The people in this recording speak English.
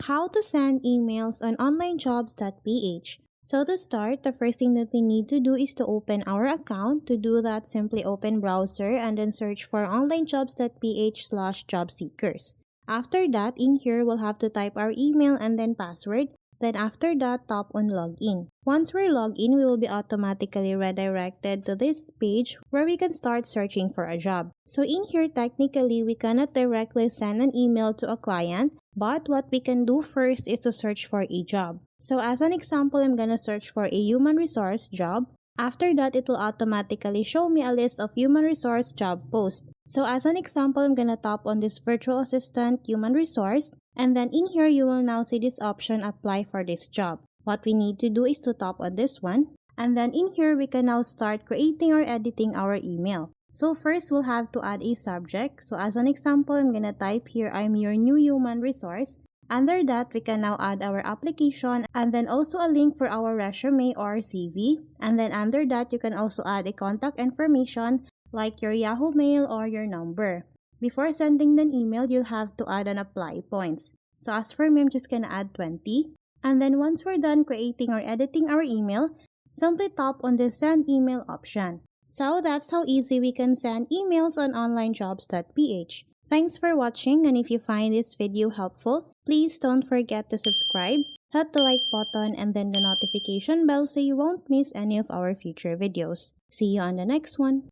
How to send emails on OnlineJobs.ph. So to start, the first thing that we need to do is to open our account. To do that, simply open browser and then search for OnlineJobs.ph/jobseekers. After that, in here, we'll have to type our email and then password. Then after that, tap on login. Once we're logged in, we will be automatically redirected to this page where we can start searching for a job. So in here, technically, we cannot directly send an email to a client, but what we can do first is to search for a job. So as an example, I'm gonna search for a human resource job. After that, it will automatically show me a list of human resource job posts. So as an example, I'm gonna tap on this virtual assistant human resource, and then in here, you will now see this option, apply for this job. What we need to do is to tap on this one, and then in here, we can now start creating or editing our email. So first, we'll have to add a subject. So as an example, I'm gonna type here, I'm your new human resource. Under that, we can now add our application and then also a link for our resume or CV. And then under that, you can also add a contact information like your Yahoo Mail or your number. Before sending an email, you'll have to add an apply points. So as for me, I'm just gonna add 20. And then once we're done creating or editing our email, simply tap on the send email option. So that's how easy we can send emails on OnlineJobs.ph. Thanks for watching, and if you find this video helpful, please don't forget to subscribe, hit the like button, and then the notification bell so you won't miss any of our future videos. See you on the next one.